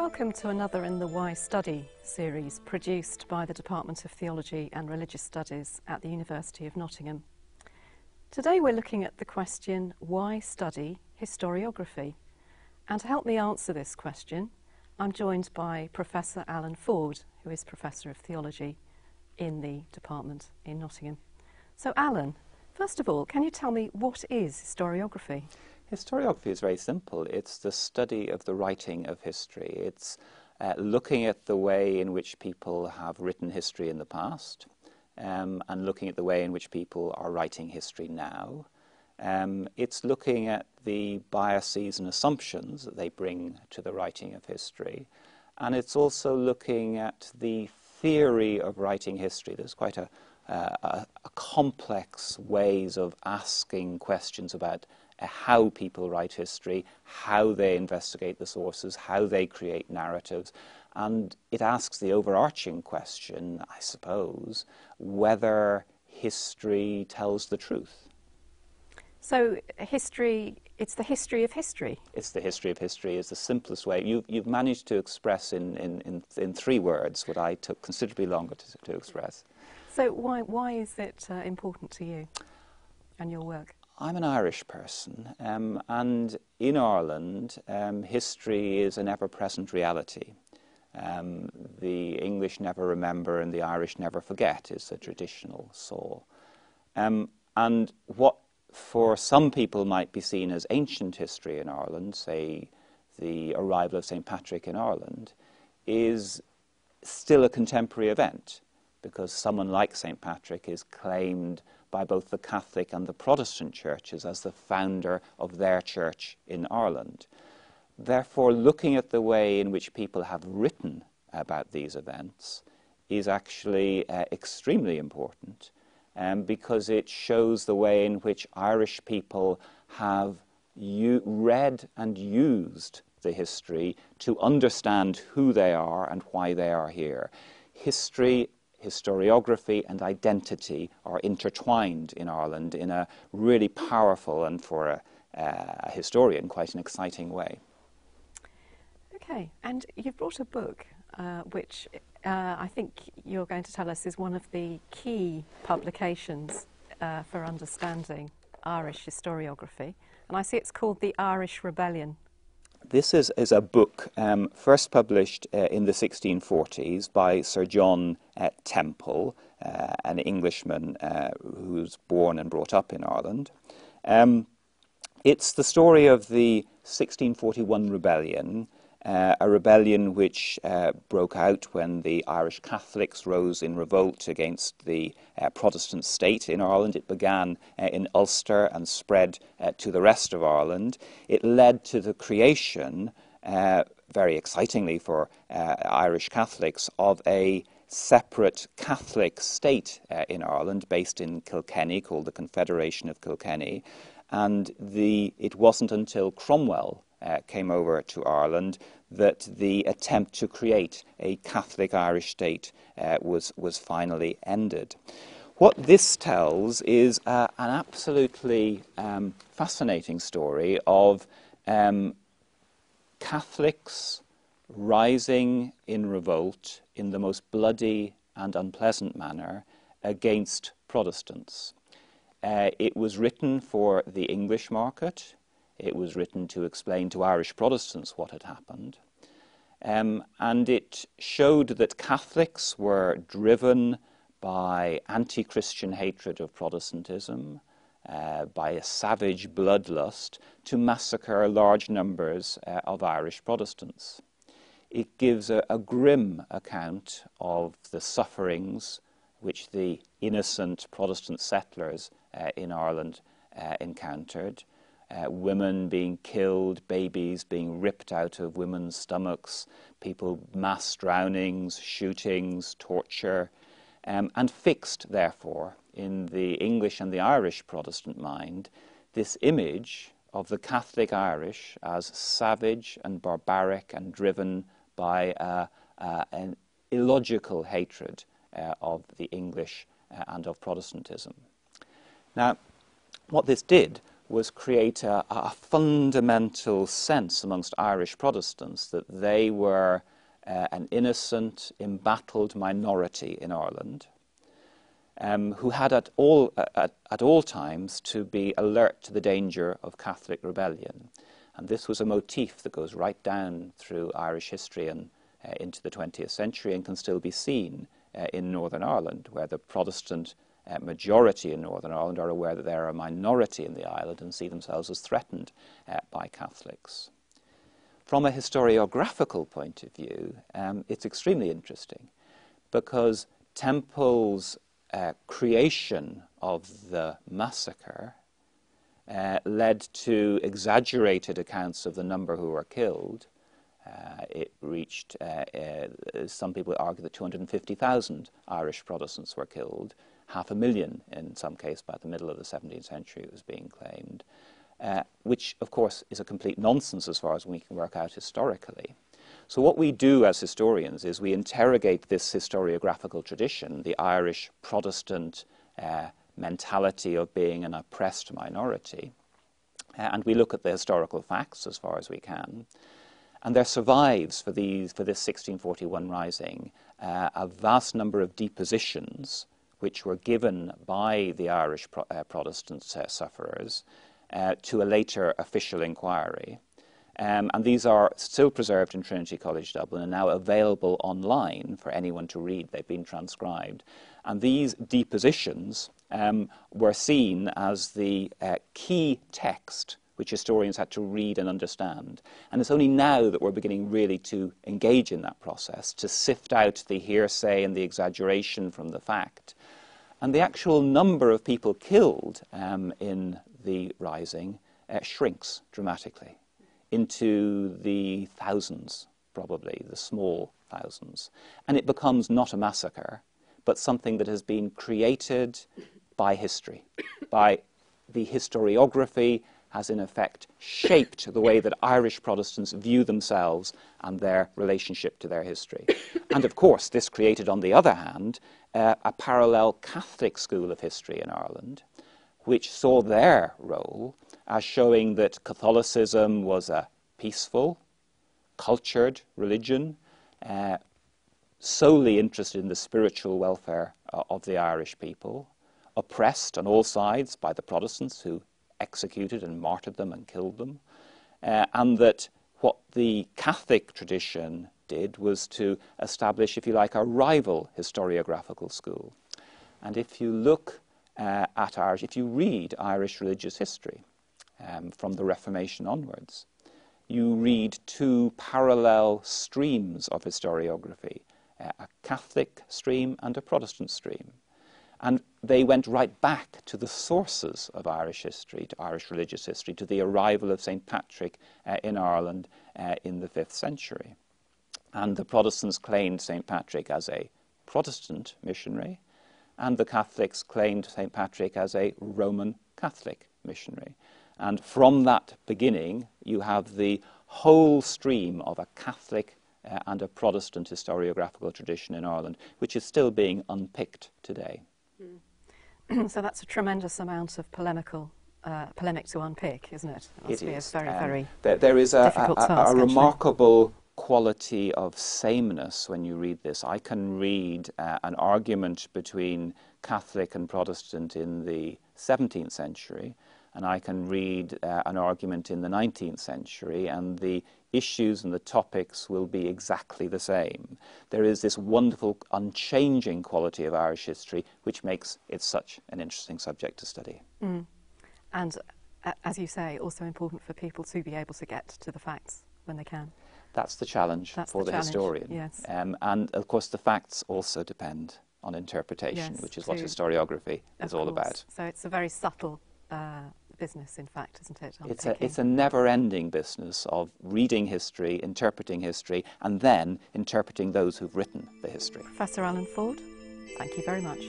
Welcome to another in the Why Study series produced by the Department of Theology and Religious Studies at the University of Nottingham. Today we're looking at the question, why study historiography? And to help me answer this question, I'm joined by Professor Alan Ford, who is Professor of Theology in the department in Nottingham. So Alan, first of all, can you tell me what is historiography? Historiography is very simple. It's the study of the writing of history. It's looking at the way in which people have written history in the past and looking at the way in which people are writing history now. It's looking at the biases and assumptions that they bring to the writing of history. And it's also looking at the theory of writing history. There's quite a complex ways of asking questions about how people write history, how they investigate the sources, how they create narratives. And it asks the overarching question, I suppose, whether history tells the truth. So history, it's the history of history? It's the history of history is the simplest way. You've managed to express in 3 words what I took considerably longer to express. So why is it important to you and your work? I'm an Irish person, and in Ireland, history is an ever-present reality. The English never remember and the Irish never forget is the traditional saw. And what for some people might be seen as ancient history in Ireland, say the arrival of St. Patrick in Ireland, is still a contemporary event, because someone like St. Patrick is claimed by both the Catholic and the Protestant churches as the founder of their church in Ireland. Therefore, looking at the way in which people have written about these events is actually extremely important, because it shows the way in which Irish people have read and used the history to understand who they are and why they are here. History, historiography and identity are intertwined in Ireland in a really powerful and, for a historian, quite an exciting way. Okay, and you've brought a book which I think you're going to tell us is one of the key publications for understanding Irish historiography, and I see it's called The Irish Rebellion. This is a book first published in the 1640s by Sir John Temple, an Englishman who was born and brought up in Ireland. It's the story of the 1641 rebellion, a rebellion which broke out when the Irish Catholics rose in revolt against the Protestant state in Ireland. It began in Ulster and spread to the rest of Ireland. It led to the creation, very excitingly for Irish Catholics, of a separate Catholic state in Ireland based in Kilkenny called the Confederation of Kilkenny. And it wasn't until Cromwell came over to Ireland that the attempt to create a Catholic Irish state was finally ended. What this tells is an absolutely fascinating story of Catholics rising in revolt in the most bloody and unpleasant manner against Protestants. It was written for the English market. It was written to explain to Irish Protestants what had happened. And it showed that Catholics were driven by anti-Christian hatred of Protestantism, by a savage bloodlust to massacre large numbers of Irish Protestants. It gives a grim account of the sufferings which the innocent Protestant settlers in Ireland encountered. Women being killed, babies being ripped out of women's stomachs, mass drownings, shootings, torture, and fixed, therefore, in the English and the Irish Protestant mind, this image of the Catholic Irish as savage and barbaric and driven by an illogical hatred of the English and of Protestantism. Now, what this did was create a fundamental sense amongst Irish Protestants that they were an innocent, embattled minority in Ireland, who had at all times to be alert to the danger of Catholic rebellion. And this was a motif that goes right down through Irish history and into the 20th century, and can still be seen in Northern Ireland, where the Protestant majority in Northern Ireland are aware that they're a minority in the island and see themselves as threatened by Catholics. From a historiographical point of view, it's extremely interesting, because Temple's creation of the massacre led to exaggerated accounts of the number who were killed. It reached, some people argue that 250,000 Irish Protestants were killed, 500,000 in some case by the middle of the 17th century it was being claimed, which of course is a complete nonsense as far as we can work out historically. So what we do as historians is we interrogate this historiographical tradition, the Irish Protestant mentality of being an oppressed minority, and we look at the historical facts as far as we can. And there survives for this 1641 rising a vast number of depositions which were given by the Irish Protestant sufferers to a later official inquiry. And these are still preserved in Trinity College Dublin and now available online for anyone to read. They've been transcribed. And these depositions were seen as the key text which historians had to read and understand. And it's only now that we're beginning really to engage in that process, to sift out the hearsay and the exaggeration from the fact. And the actual number of people killed in the Rising shrinks dramatically into the thousands, probably, the small thousands. And it becomes not a massacre, but something that has been created by history, by the historiography has in effect shaped the way that Irish Protestants view themselves and their relationship to their history. And of course, this created, on the other hand, a parallel Catholic school of history in Ireland, which saw their role as showing that Catholicism was a peaceful, cultured religion, solely interested in the spiritual welfare of the Irish people, oppressed on all sides by the Protestants who executed and martyred them and killed them, and that what the Catholic tradition did was to establish, if you like, a rival historiographical school. And if you look if you read Irish religious history from the Reformation onwards, you read two parallel streams of historiography, a Catholic stream and a Protestant stream. And they went right back to the sources of Irish history, to Irish religious history, to the arrival of St. Patrick in Ireland in the 5th century. And the Protestants claimed St. Patrick as a Protestant missionary, and the Catholics claimed St. Patrick as a Roman Catholic missionary. And from that beginning, you have the whole stream of a Catholic and a Protestant historiographical tradition in Ireland, which is still being unpicked today. So that's a tremendous amount of polemic to unpick, isn't it? It must be a very there is difficult task, a remarkable quality of sameness when you read this. I can read an argument between Catholic and Protestant in the 17th century, and I can read an argument in the 19th century, and the issues and the topics will be exactly the same. There is this wonderful, unchanging quality of Irish history, which makes it such an interesting subject to study. And, as you say, also important for people to be able to get to the facts when they can. That's the challenge for the historian. Yes. And, of course, the facts also depend on interpretation, yes, which is what historiography is all about. So it's a very subtle business, in fact, isn't it? It's a never-ending business of reading history, interpreting history, and then interpreting those who've written the history. Professor Alan Ford, thank you very much.